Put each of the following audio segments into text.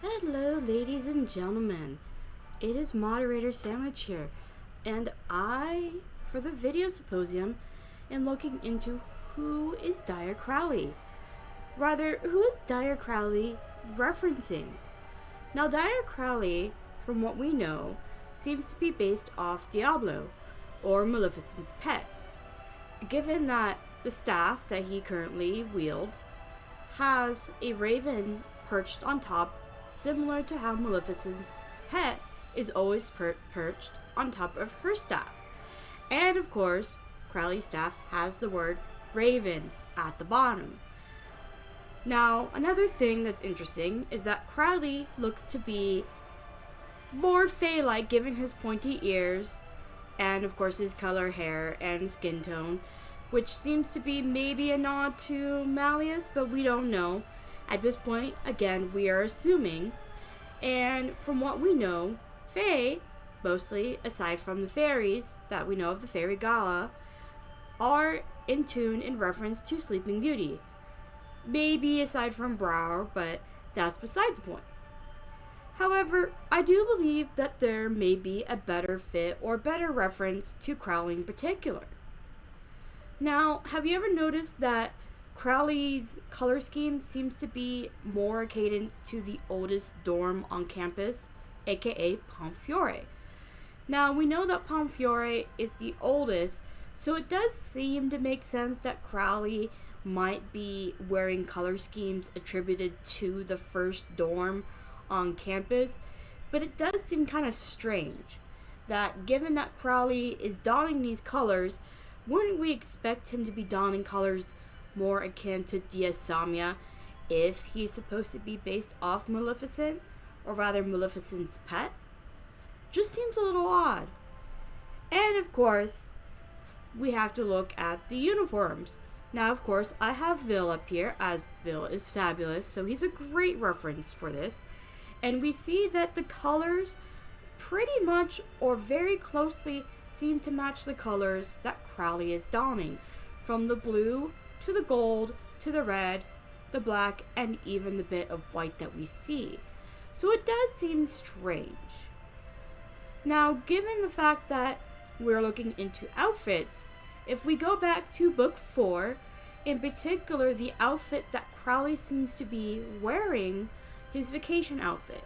Hello, ladies and gentlemen. It is moderator Sandwich here, and for the video symposium, am looking into who is Dyer Crowley. Rather, who is Dyer Crowley referencing? Now, Dyer Crowley, from what we know, seems to be based off Diablo, or Maleficent's pet. Given that the staff that he currently wields has a raven perched on top, similar to how Maleficent's pet is always perched on top of her staff. And of course, Crowley's staff has the word raven at the bottom. Now, another thing that's interesting is that Crowley looks to be more Fae-like given his pointy ears and of course his color hair and skin tone, which seems to be maybe a nod to Malleus, but we don't know. At this point, again, we are assuming, and from what we know, Fae, mostly aside from the fairies that we know of the Fairy Gala, are in tune in reference to Sleeping Beauty. Maybe aside from Brower, but that's beside the point. However, I do believe that there may be a better fit or better reference to Crowley in particular. Now, have you ever noticed that Crowley's color scheme seems to be more cadence to the oldest dorm on campus, aka Pomefiore? Now, we know that Pomefiore is the oldest, so it does seem to make sense that Crowley might be wearing color schemes attributed to the first dorm on campus, but it does seem kind of strange that given that Crowley is donning these colors, wouldn't we expect him to be donning colors more akin to Diasamia if he's supposed to be based off Maleficent, or rather Maleficent's pet? Just seems a little odd. And of course, we have to look at the uniforms. Now, of course, I have Vil up here, as Vil is fabulous, so he's a great reference for this. And we see that the colors pretty much or very closely seem to match the colors that Crowley is donning, from the blue to the gold to the red, the black, and even the bit of white that we see. So it does seem strange. Now, given the fact that we're looking into outfits, if we go back to book 4, in particular the outfit that Crowley seems to be wearing, his vacation outfit.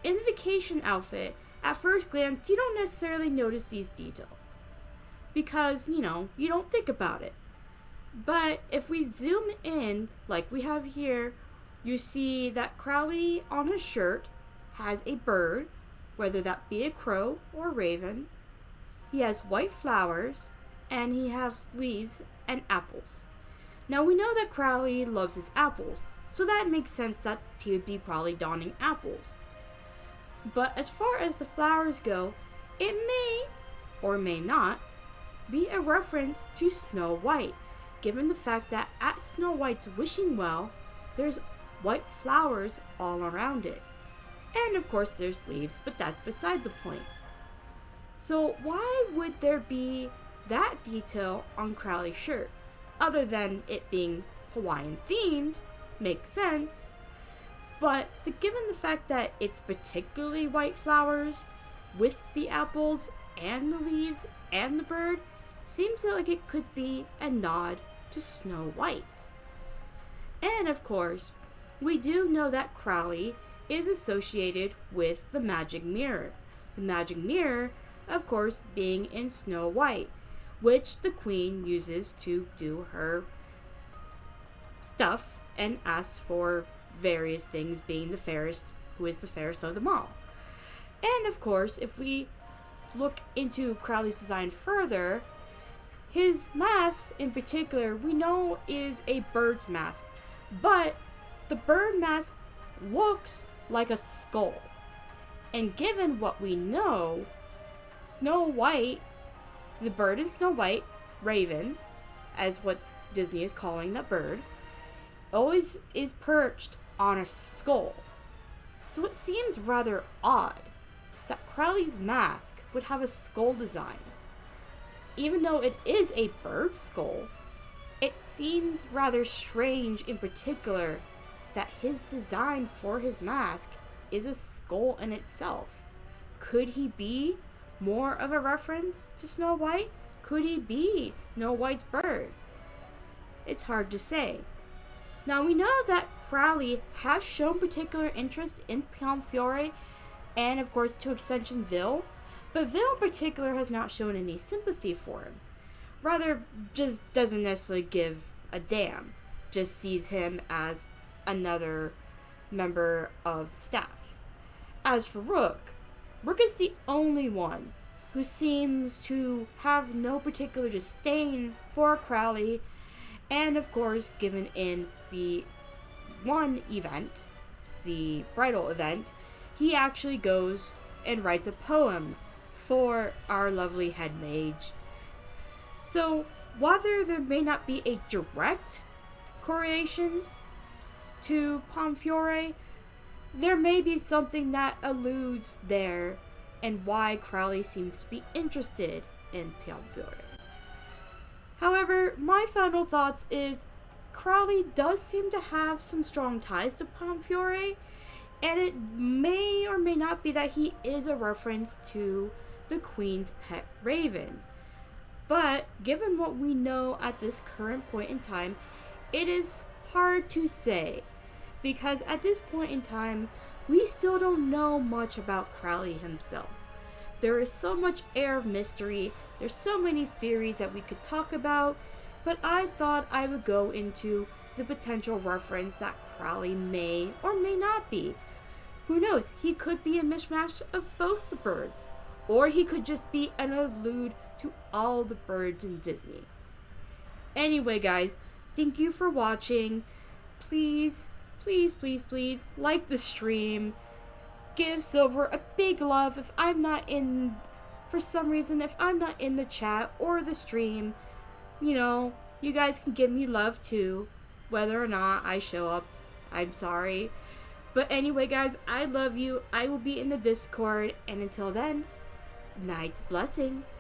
In the vacation outfit, at first glance, you don't necessarily notice these details because, you don't think about it. But if we zoom in, like we have here, you see that Crowley on his shirt has a bird, whether that be a crow or a raven. He has white flowers, and he has leaves and apples. Now we know that Crowley loves his apples, so that makes sense that he would be probably donning apples. But as far as the flowers go, it may, or may not, be a reference to Snow White, given the fact that at Snow White's wishing well, there's white flowers all around it. And of course there's leaves, but that's beside the point. So why would there be that detail on Crowley's shirt, other than it being Hawaiian themed? Makes sense. But given the fact that it's particularly white flowers with the apples and the leaves and the bird, seems like it could be a nod to Snow White. And of course, we do know that Crowley is associated with the magic mirror. The magic mirror, of course, being in Snow White, which the queen uses to do her stuff and asks for various things, being the fairest, who is the fairest of them all. And of course, if we look into Crowley's design further, his mask in particular we know is a bird's mask, but the bird mask looks like a skull. And given what we know, Snow White, the bird in Snow White, Raven, as what Disney is calling that bird, always is perched on a skull. So it seems rather odd that Crowley's mask would have a skull design. Even though it is a bird skull, it seems rather strange in particular that his design for his mask is a skull in itself. Could he be more of a reference to Snow White? Could he be Snow White's bird? It's hard to say. Now we know that Crowley has shown particular interest in Pomefiore and of course to extension Vil, but Vil in particular has not shown any sympathy for him. Rather, just doesn't necessarily give a damn. Just sees him as another member of staff. As for Rook is the only one who seems to have no particular disdain for Crowley, and of course, given in the one event, the bridal event, he actually goes and writes a poem for our lovely head mage. So, while there may not be a direct correlation to Pomefiore, there may be something that alludes there and why Crowley seems to be interested in Pomefiore. However, my final thoughts is Crowley does seem to have some strong ties to Pomefiore, and it may or may not be that he is a reference to the Queen's pet raven. But given what we know at this current point in time, it is hard to say, because at this point in time, we still don't know much about Crowley himself. There is so much air of mystery, there's so many theories that we could talk about, but I thought I would go into the potential reference that Crowley may or may not be. Who knows, he could be a mishmash of both the birds, or he could just be an allude to all the birds in Disney. Anyway guys, thank you for watching. Please like the stream. Give Silver a big love if I'm not in, for some reason, if I'm not in the chat or the stream. You know, you guys can give me love too, whether or not I show up. I'm sorry. But anyway guys, I love you. I will be in the Discord, and until then, night's blessings.